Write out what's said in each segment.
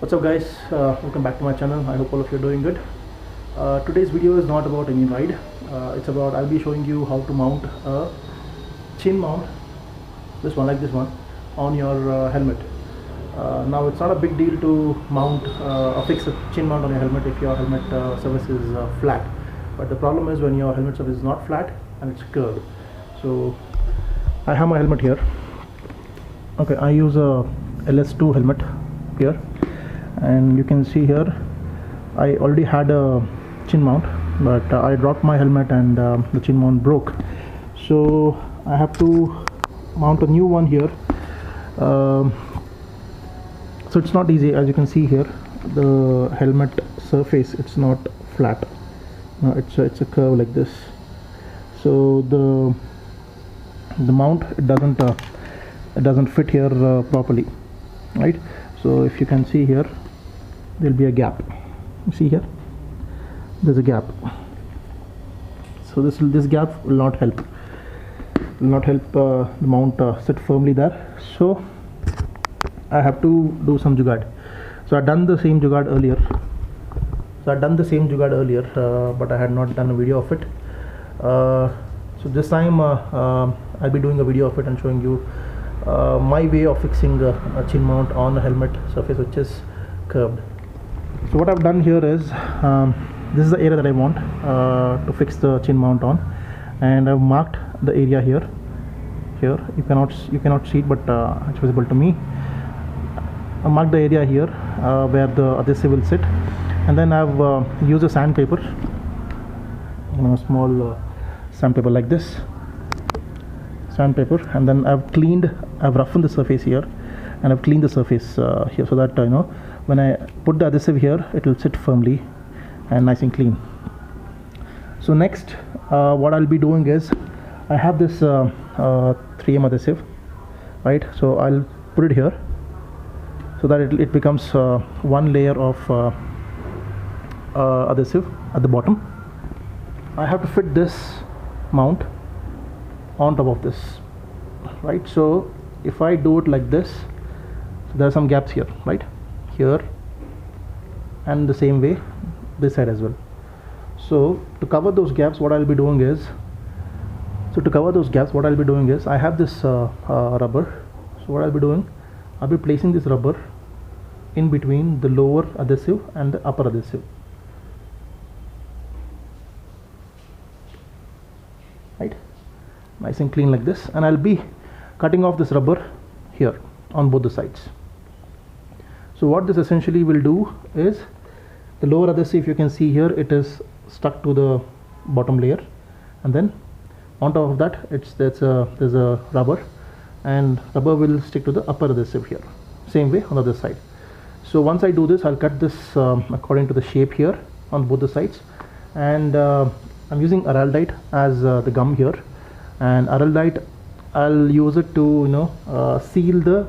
What's up guys, welcome back to my channel. I hope all of you are doing good. Today's video is not about any ride. It's about I'll be showing you how to mount a chin mount, this one, like this one, on your helmet. Now it's not a big deal to mount or fix a chin mount on your helmet if your helmet surface is flat, but the problem is when your helmet surface is not flat and it's curved. So I have my helmet here. Okay, I use a LS2 helmet here, and you can see here I already had a chin mount, but I dropped my helmet and the chin mount broke, so I have to mount a new one here. So it's not easy. As you can see here, the helmet surface, it's not flat. It's a curve like this, so the mount, it doesn't fit here properly, right? So if you can see here, there'll be a gap. You see here, there's a gap. So this gap will not help the mount sit firmly there. So I have to do some jugaad. So I've done the same jugaad earlier. But I had not done a video of it. So this time I'll be doing a video of it and showing you my way of fixing a chin mount on a helmet surface which is curved. So what I've done here is, this is the area that I want to fix the chin mount on, and I've marked the area here. You cannot see it, but it's visible to me. I marked the area here where the adhesive will sit, and then I've used a sandpaper, small sandpaper like this sandpaper, and then I've roughened the surface here, and I've cleaned the surface here, so that when I put the adhesive here, it will sit firmly and nice and clean. So next, what I'll be doing is, I have this 3M adhesive, right? So I'll put it here so that it becomes one layer of adhesive at the bottom. I have to fit this mount on top of this, right? So if I do it like this, there are some gaps here, right here, and the same way this side as well. So to cover those gaps, what I'll be doing is, I have this rubber. So what I'll be doing, I'll be placing this rubber in between the lower adhesive and the upper adhesive, right? Nice and clean like this, and I'll be cutting off this rubber here on both the sides. So what this essentially will do is, the lower adhesive, you can see here, it is stuck to the bottom layer, and then on top of that there's a rubber, and rubber will stick to the upper adhesive here, same way on the other side. So once I do this, I'll cut this according to the shape here on both the sides, and I'm using araldite as the gum here, and araldite, I'll use it to seal the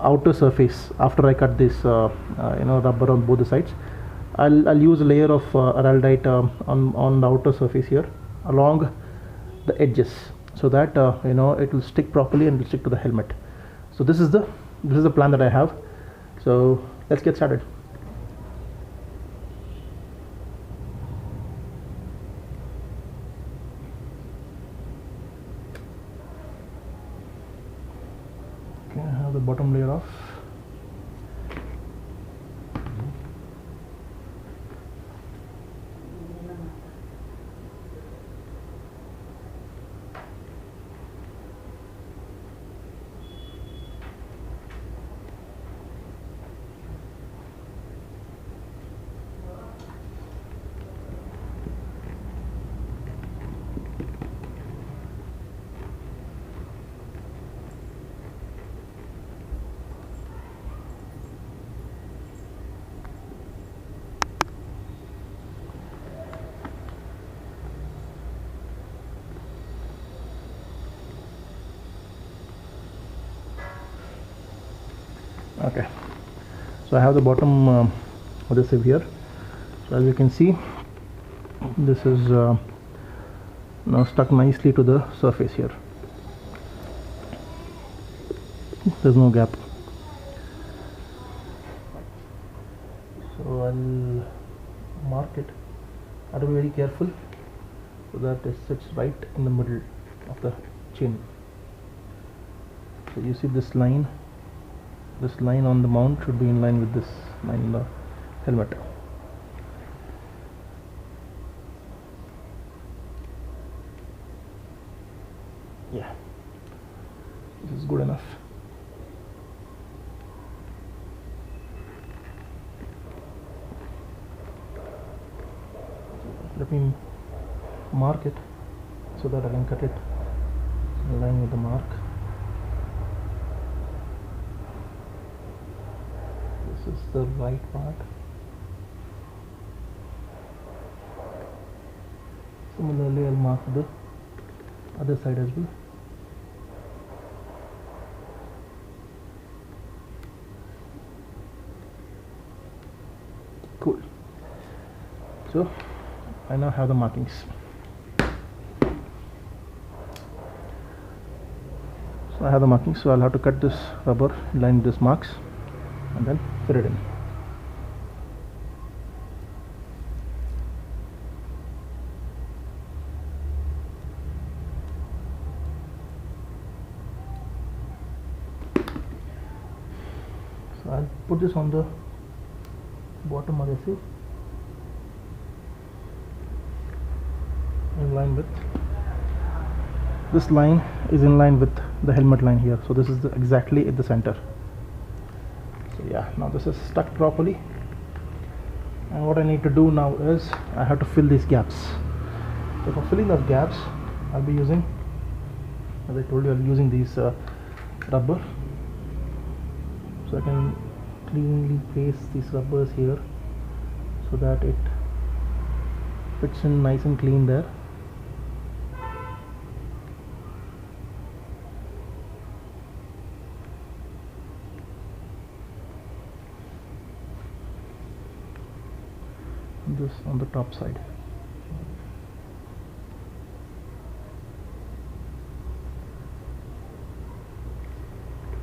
outer surface. After I cut this rubber on both the sides, I'll use a layer of araldite on the outer surface here along the edges, so that it will stick properly and will stick to the helmet. So this is the plan that I have. So let's get started. Okay, I have the bottom layer off. Okay, so I have the bottom adhesive here. So as you can see, this is now stuck nicely to the surface here. There's no gap. So I'll mark it. I have to be very careful so that it sits right in the middle of the chin. So you see this line on the mount should be in line with this line in the helmet. Yeah, this is good enough. Let me mark it so that I can cut it in line with the mark. This is the right part. Similarly, I'll mark the other side as well. Cool. So I now have the markings. So I have the markings, so I'll have to cut this rubber in line with these marks and then fit it in. So I'll put this on the bottom adhesive in line with this line is in line with the helmet line here, so this is exactly at the center. So yeah, now this is stuck properly, and what I need to do now is I have to fill these gaps. So for filling those gaps, I'll be using, as I told you, I'll be using these rubber, so I can cleanly place these rubbers here so that it fits in nice and clean there. This on the top side.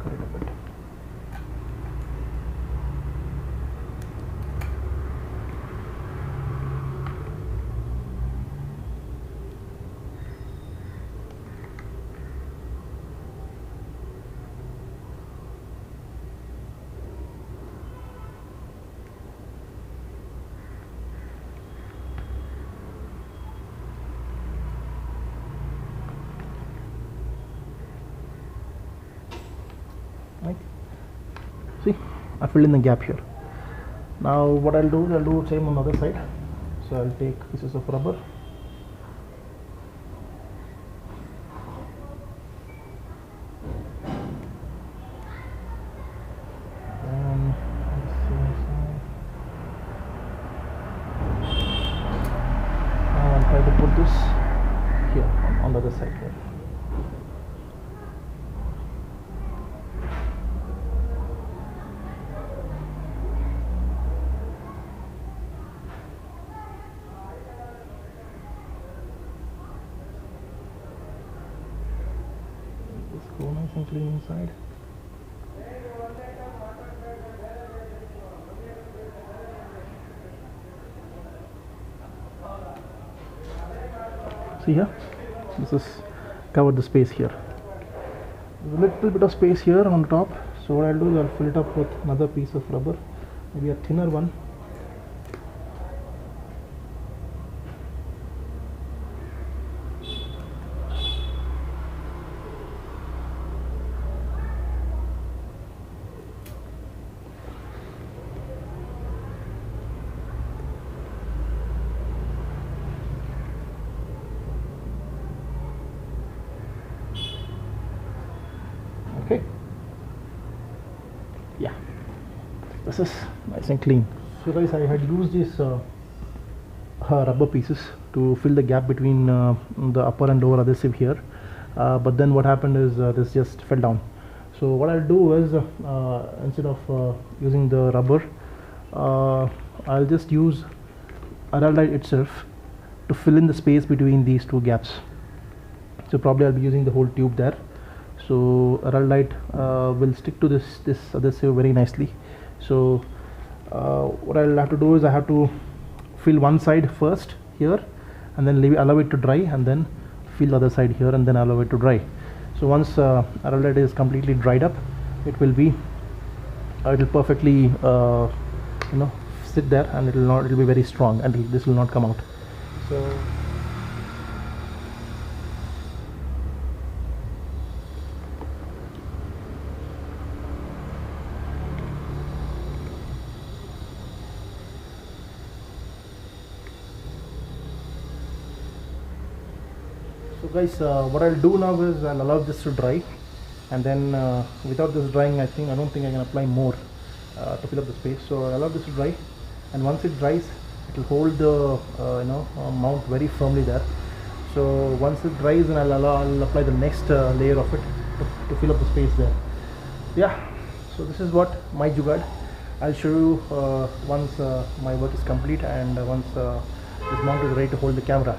Cut it a bit. Right. See, I filled in the gap here. Now what I'll do is I'll do the same on the other side. So I'll take pieces of rubber, and I'll try to put this here on the other side here. Go nice and clean inside. See here, this is covered the space here. There's a little bit of space here on top, so what I'll do is I'll fill it up with another piece of rubber, maybe a thinner one. Okay, yeah, this is nice and clean. So guys, I had used these rubber pieces to fill the gap between the upper and lower adhesive here, but then what happened is this just fell down. So what I'll do is instead of using the rubber, I'll just use Araldite itself to fill in the space between these two gaps. So probably I'll be using the whole tube there. So Araldite will stick to this adhesive very nicely. So what I'll have to do is I have to fill one side first here, and then allow it to dry, and then fill the other side here, and then allow it to dry. So once araldite is completely dried up, it will perfectly sit there, and it will be very strong, and this will not come out. So guys, what I'll do now is I'll allow this to dry, and then without this drying, I don't think I can apply more to fill up the space. So I'll allow this to dry, and once it dries, it will hold the mount very firmly there. So once it dries, then I'll apply the next layer of it to fill up the space there. Yeah, so this is what my jugaad. I'll show you once my work is complete, and once this mount is ready to hold the camera.